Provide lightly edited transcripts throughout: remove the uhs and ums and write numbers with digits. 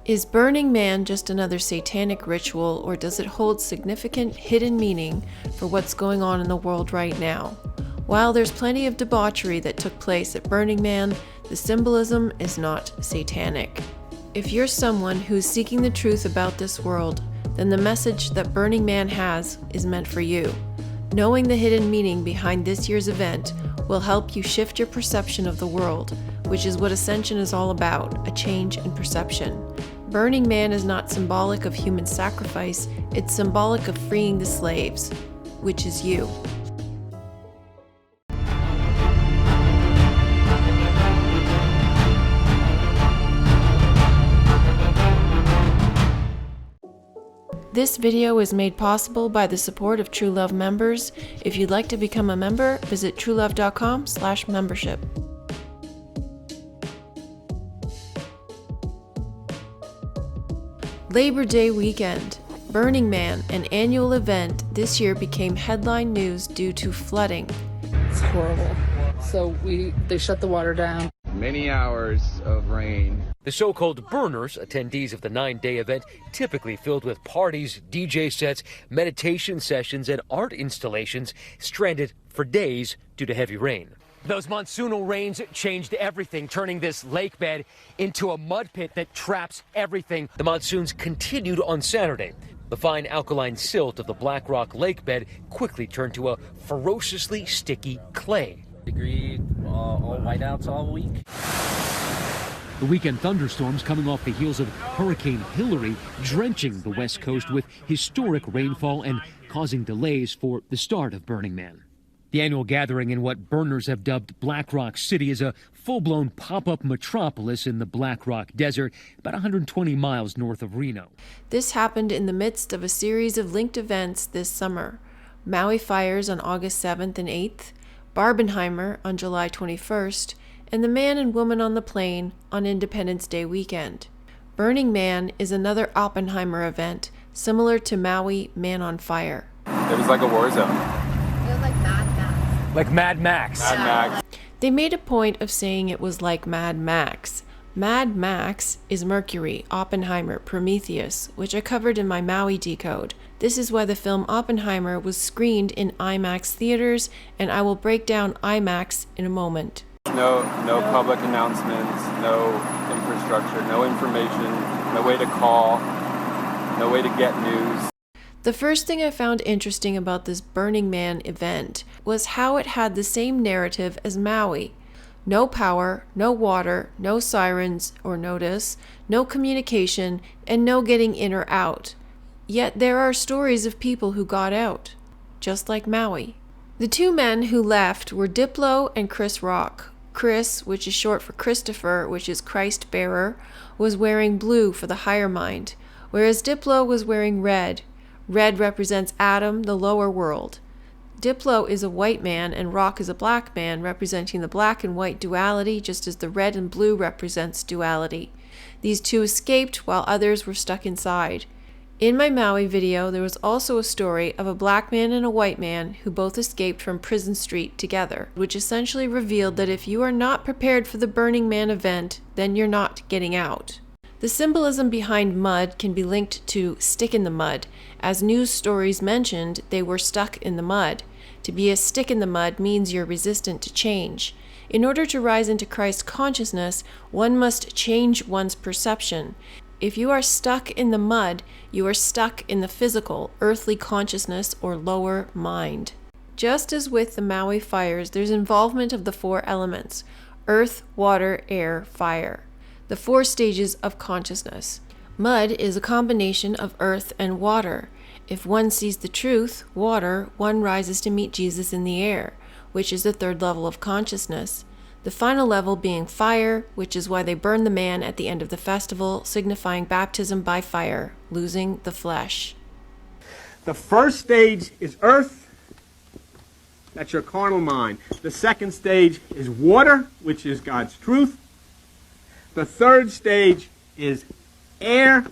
Is Burning Man just another satanic ritual, or does it hold significant hidden meaning for what's going on in the world right now? While there's plenty of debauchery that took place at Burning Man, the symbolism is not satanic. If you're someone who's seeking the truth about this world, then the message that Burning Man has is meant for you. Knowing the hidden meaning behind this year's event will help you shift your perception of the world, which is what Ascension is all about, a change in perception. Burning Man is not symbolic of human sacrifice, it's symbolic of freeing the slaves, which is you. This video is made possible by the support of TrueLove members. If you'd like to become a member, visit truelove.com/membership. Labor Day weekend. Burning Man, an annual event, this year became headline news due to flooding. It's horrible. So they shut the water down. Many hours of rain. The so-called burners, attendees of the 9-day event, typically filled with parties, DJ sets, meditation sessions, and art installations, stranded for days due to heavy rain. Those monsoonal rains changed everything, turning this lake bed into a mud pit that traps everything. The monsoons continued on Saturday. The fine alkaline silt of the Black Rock lake bed quickly turned to a ferociously sticky clay. Degree, all whiteouts all week. The weekend thunderstorms coming off the heels of Hurricane Hillary drenching the West Coast with historic rainfall and causing delays for the start of Burning Man. The annual gathering in what burners have dubbed Black Rock City is a full-blown pop-up metropolis in the Black Rock Desert, about 120 miles north of Reno. This happened in the midst of a series of linked events this summer. Maui fires on August 7th and 8th, Barbenheimer on July 21st, and the Man and Woman on the Plane on Independence Day weekend. Burning Man is another Oppenheimer event, similar to Maui Man on Fire. It was like a war zone. It was like Mad Max. Like Mad Max. Mad Max. They made a point of saying it was like Mad Max. Mad Max is Mercury, Oppenheimer, Prometheus, which I covered in my Maui Decode. This is why the film Oppenheimer was screened in IMAX theaters, and I will break down IMAX in a moment. No public announcements, no infrastructure, no information, no way to call, no way to get news. The first thing I found interesting about this Burning Man event was how it had the same narrative as Maui. No power, no water, no sirens or notice, no communication, and no getting in or out. Yet there are stories of people who got out, just like Maui. The two men who left were Diplo and Chris Rock. Chris, which is short for Christopher, which is Christ bearer, was wearing blue for the higher mind, whereas Diplo was wearing red. Red represents Adam, the lower world. Diplo is a white man and Rock is a black man, representing the black and white duality, just as the red and blue represents duality. These two escaped while others were stuck inside. In my Maui video, there was also a story of a black man and a white man who both escaped from Prison Street together, which essentially revealed that if you are not prepared for the Burning Man event, then you're not getting out. The symbolism behind mud can be linked to stick in the mud. As news stories mentioned, they were stuck in the mud. To be a stick in the mud means you're resistant to change. In order to rise into Christ consciousness, one must change one's perception. If you are stuck in the mud, you are stuck in the physical, earthly consciousness or lower mind. Just as with the Maui fires, there's involvement of the four elements: earth, water, air, fire. The 4 stages of consciousness. Mud is a combination of earth and water. If one sees the truth, water, one rises to meet Jesus in the air, which is the 3rd level of consciousness. The final level being fire, which is why they burn the man at the end of the festival, signifying baptism by fire, losing the flesh. The first stage is earth. That's your carnal mind. The second stage is water, which is God's truth. The third stage is air,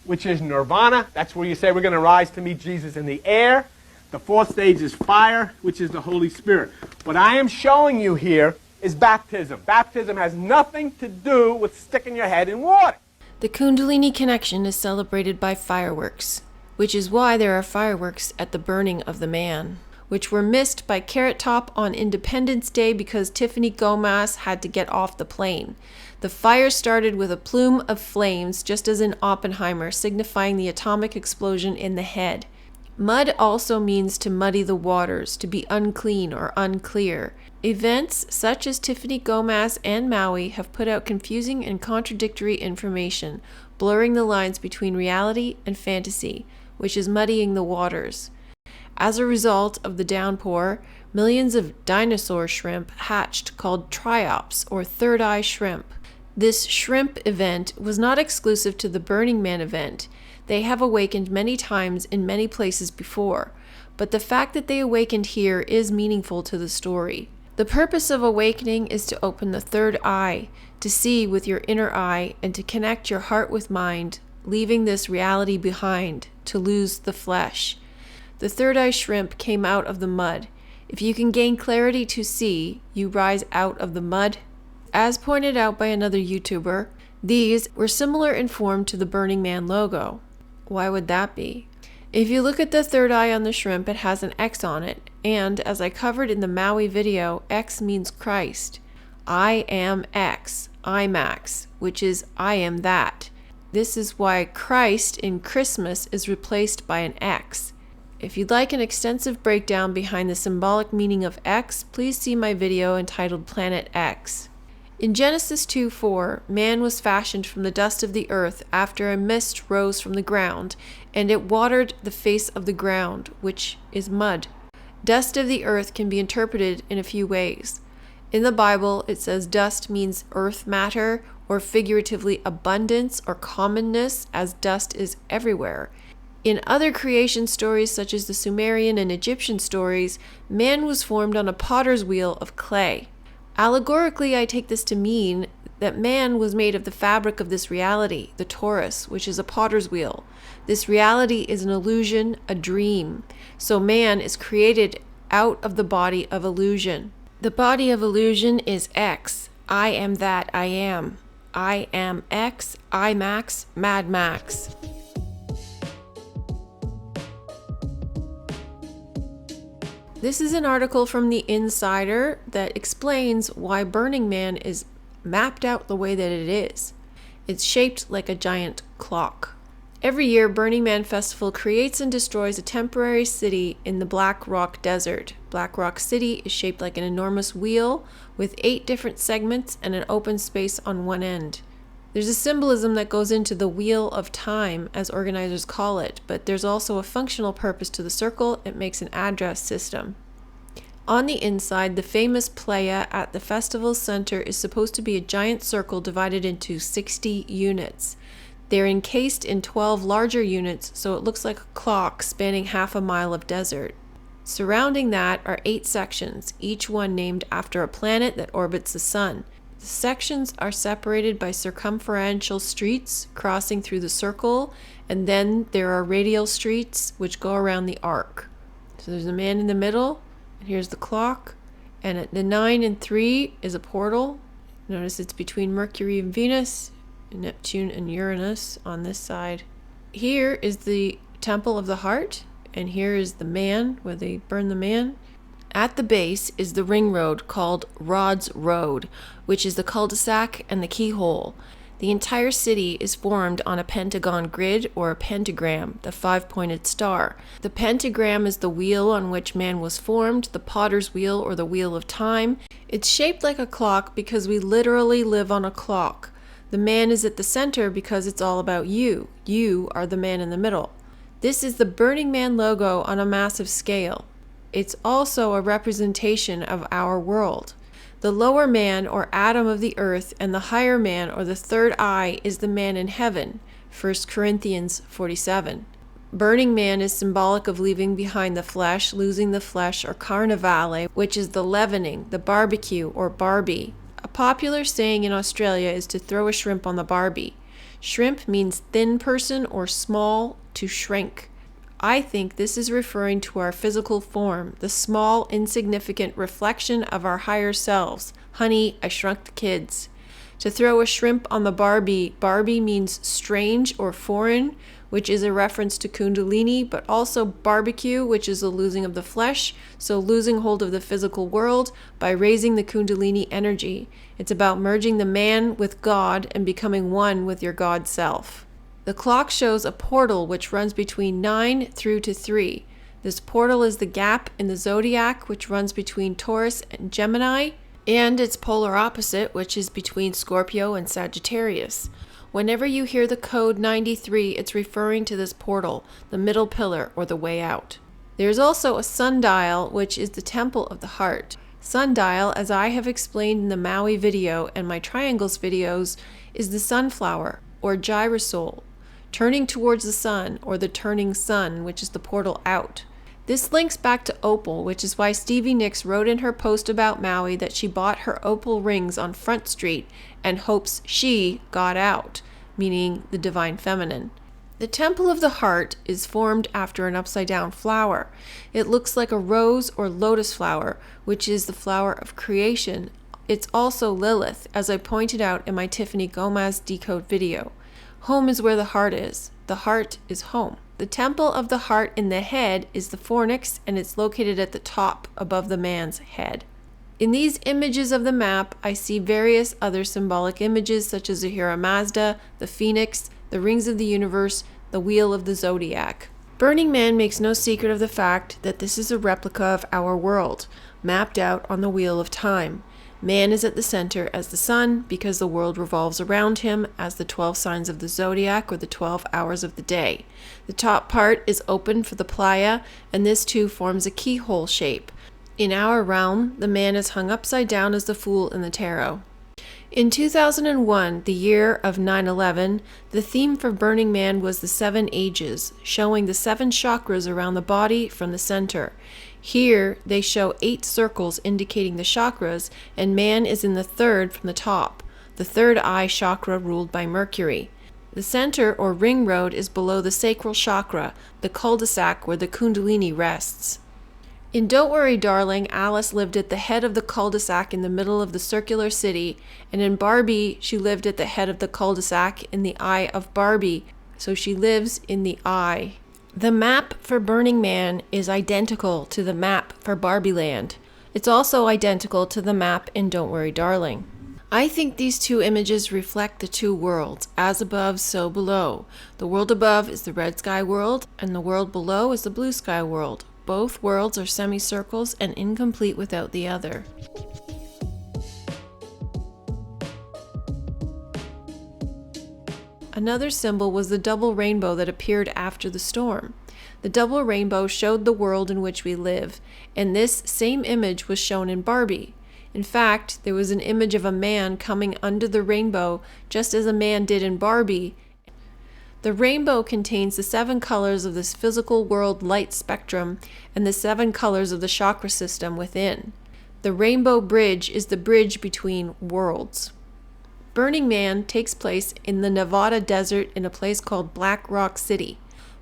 which is nirvana. That's where you say we're going to rise to meet Jesus in the air. The fourth stage is fire, which is the Holy Spirit. What I am showing you here is baptism. Baptism has nothing to do with sticking your head in water. The Kundalini connection is celebrated by fireworks, which is why there are fireworks at the burning of the man, which were missed by Carrot Top on Independence Day because Tiffany Gomez had to get off the plane. The fire started with a plume of flames, just as in Oppenheimer, signifying the atomic explosion in the head. Mud also means to muddy the waters, to be unclean or unclear. Events such as Tiffany Gomez and Maui have put out confusing and contradictory information, blurring the lines between reality and fantasy, which is muddying the waters. As a result of the downpour, millions of dinosaur shrimp hatched called triops or third eye shrimp. This shrimp event was not exclusive to the Burning Man event. They have awakened many times in many places before, but the fact that they awakened here is meaningful to the story. The purpose of awakening is to open the third eye, to see with your inner eye, and to connect your heart with mind, leaving this reality behind, to lose the flesh. The third eye shrimp came out of the mud. If you can gain clarity to see, you rise out of the mud. As pointed out by another YouTuber, these were similar in form to the Burning Man logo. Why would that be? If you look at the third eye on the shrimp, it has an X on it, and as I covered in the Maui video, X means Christ. I am X, IMAX, which is I am that. This is why Christ in Christmas is replaced by an X. If you'd like an extensive breakdown behind the symbolic meaning of X, please see my video entitled Planet X. In Genesis 2:4, man was fashioned from the dust of the earth after a mist rose from the ground, and it watered the face of the ground, which is mud. Dust of the earth can be interpreted in a few ways. In the Bible, it says dust means earth matter, or figuratively abundance or commonness, as dust is everywhere. In other creation stories, such as the Sumerian and Egyptian stories, man was formed on a potter's wheel of clay. Allegorically, I take this to mean that man was made of the fabric of this reality, the torus, which is a potter's wheel. This reality is an illusion, a dream. So man is created out of the body of illusion. The body of illusion is X. I am that I am. I am X, IMAX, Mad Max. This is an article from The Insider that explains why Burning Man is mapped out the way that it is. It's shaped like a giant clock. Every year, Burning Man Festival creates and destroys a temporary city in the Black Rock Desert. Black Rock City is shaped like an enormous wheel with 8 different segments and an open space on one end. There's a symbolism that goes into the Wheel of Time, as organizers call it, but there's also a functional purpose to the circle. It makes an address system. On the inside, the famous playa at the festival's center is supposed to be a giant circle divided into 60 units. They're encased in 12 larger units, so it looks like a clock spanning half a mile of desert. Surrounding that are 8 sections, each one named after a planet that orbits the sun. The sections are separated by circumferential streets crossing through the circle, and then there are radial streets which go around the arc. So there's a man in the middle, and here's the clock, and at the 9 and 3 is a portal. Notice it's between Mercury and Venus, Neptune and Uranus on this side. Here is the Temple of the Heart, and here is the man, where they burn the man. At the base is the ring road called Rod's Road, which is the cul-de-sac and the keyhole. The entire city is formed on a pentagon grid or a pentagram, the 5-pointed star. The pentagram is the wheel on which man was formed, the potter's wheel or the wheel of time. It's shaped like a clock because we literally live on a clock. The man is at the center because it's all about you. You are the man in the middle. This is the Burning Man logo on a massive scale. It's also a representation of our world. The lower man or atom of the earth and the higher man or the third eye is the man in heaven, 1 Corinthians 47. Burning Man is symbolic of leaving behind the flesh, losing the flesh, or carnivale, which is the leavening, the barbecue, or Barbie. A popular saying in Australia is to throw a shrimp on the Barbie. Shrimp means thin person or small, to shrink. I think this is referring to our physical form, the small, insignificant reflection of our higher selves. Honey, I shrunk the kids. To throw a shrimp on the Barbie, Barbie means strange or foreign, which is a reference to Kundalini, but also barbecue, which is the losing of the flesh, so losing hold of the physical world by raising the Kundalini energy. It's about merging the man with God and becoming one with your God self. The clock shows a portal which runs between 9 through to 3. This portal is the gap in the zodiac, which runs between Taurus and Gemini, and its polar opposite, which is between Scorpio and Sagittarius. Whenever you hear the code 93, it's referring to this portal, the middle pillar, or the way out. There's also a sundial, which is the temple of the heart. Sundial, as I have explained in the Maui video and my triangles videos, is the sunflower, or gyrosol, turning towards the sun, or the turning sun, which is the portal out. This links back to opal, which is why Stevie Nicks wrote in her post about Maui that she bought her opal rings on Front Street and hopes she got out, meaning the divine feminine. The temple of the heart is formed after an upside-down flower. It looks like a rose or lotus flower, which is the flower of creation. It's also Lilith, as I pointed out in my Tiffany Gomez Decode video. Home is where the heart is. The heart is home. The temple of the heart in the head is the fornix, and it's located at the top above the man's head. In these images of the map, I see various other symbolic images such as the Ahura Mazda, the phoenix, the rings of the universe, the wheel of the zodiac. Burning Man makes no secret of the fact that this is a replica of our world, mapped out on the wheel of time. Man is at the center as the sun because the world revolves around him as the 12 signs of the zodiac or the 12 hours of the day. The top part is open for the playa, and this too forms a keyhole shape. In our realm, the man is hung upside down as the fool in the tarot. In 2001, the year of 9/11, the theme for Burning Man was the 7 ages, showing the 7 chakras around the body from the center. Here, they show 8 circles indicating the chakras, and man is in the 3rd from the top, the 3rd eye chakra ruled by Mercury. The center or ring road is below the sacral chakra, the cul-de-sac where the Kundalini rests. In Don't Worry Darling, Alice lived at the head of the cul-de-sac in the middle of the circular city, and in Barbie, she lived at the head of the cul-de-sac in the eye of Barbie, so she lives in the eye. The map for Burning Man is identical to the map for Barbie Land. It's also identical to the map in Don't Worry Darling. I think these two images reflect the two worlds, as above, so below. The world above is the red sky world, and the world below is the blue sky world. Both worlds are semicircles and incomplete without the other. Another symbol was the double rainbow that appeared after the storm. The double rainbow showed the world in which we live, and this same image was shown in Barbie. In fact, there was an image of a man coming under the rainbow, just as a man did in Barbie. The rainbow contains the 7 colors of this physical world light spectrum and the 7 colors of the chakra system within. The rainbow bridge is the bridge between worlds. Burning Man takes place in the Nevada desert in a place called Black Rock City.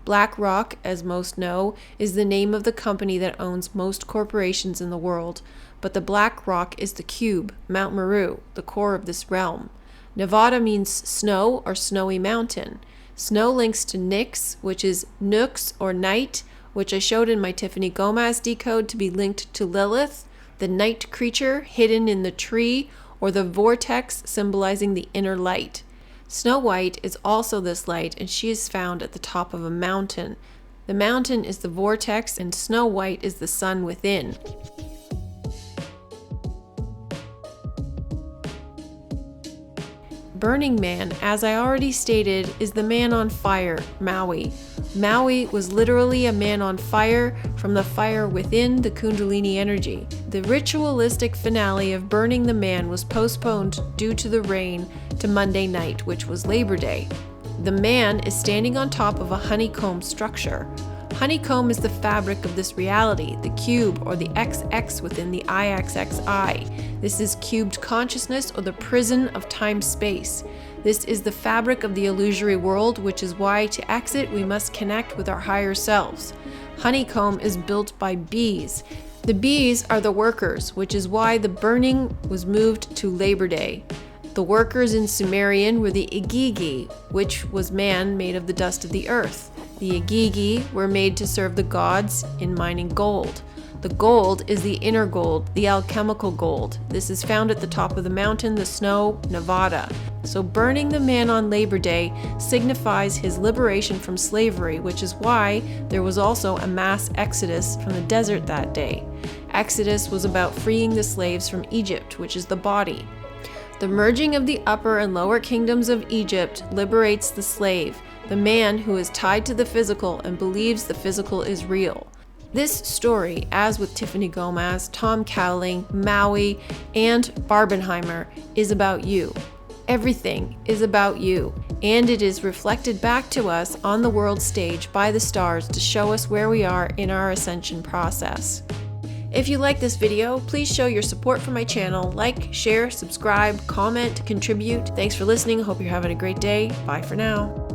Black Rock, as most know, is the name of the company that owns most corporations in the world, but the Black Rock is the cube, Mount Meru, the core of this realm. Nevada means snow or snowy mountain. Snow links to Nyx, which is Nooks or night, which I showed in my Tiffany Gomez Decode to be linked to Lilith, the night creature hidden in the tree, or the vortex symbolizing the inner light. Snow White is also this light, and she is found at the top of a mountain. The mountain is the vortex, and Snow White is the sun within. Burning Man, as I already stated, is the man on fire, Maui. Maui was literally a man on fire from the fire within the Kundalini energy. The ritualistic finale of Burning the Man was postponed due to the rain to Monday night, which was Labor Day. The man is standing on top of a honeycomb structure. Honeycomb is the fabric of this reality, the cube or the XX within the IXXI. This is cubed consciousness or the prison of time-space. This is the fabric of the illusory world, which is why to exit we must connect with our higher selves. Honeycomb is built by bees. The bees are the workers, which is why the burning was moved to Labor Day. The workers in Sumerian were the Igigi, which was man made of the dust of the earth. The Igigi were made to serve the gods in mining gold. The gold is the inner gold, the alchemical gold. This is found at the top of the mountain, the snow, Nevada. So burning the man on Labor Day signifies his liberation from slavery, which is why there was also a mass exodus from the desert that day. Exodus was about freeing the slaves from Egypt, which is the body. The merging of the upper and lower kingdoms of Egypt liberates the slave, the man who is tied to the physical and believes the physical is real. This story, as with Tiffany Gomez, Tom Cowling, Maui, and Barbenheimer, is about you. Everything is about you, and it is reflected back to us on the world stage by the stars to show us where we are in our ascension process. If you like this video, please show your support for my channel. Like, share, subscribe, comment, contribute. Thanks for listening. Hope you're having a great day. Bye for now.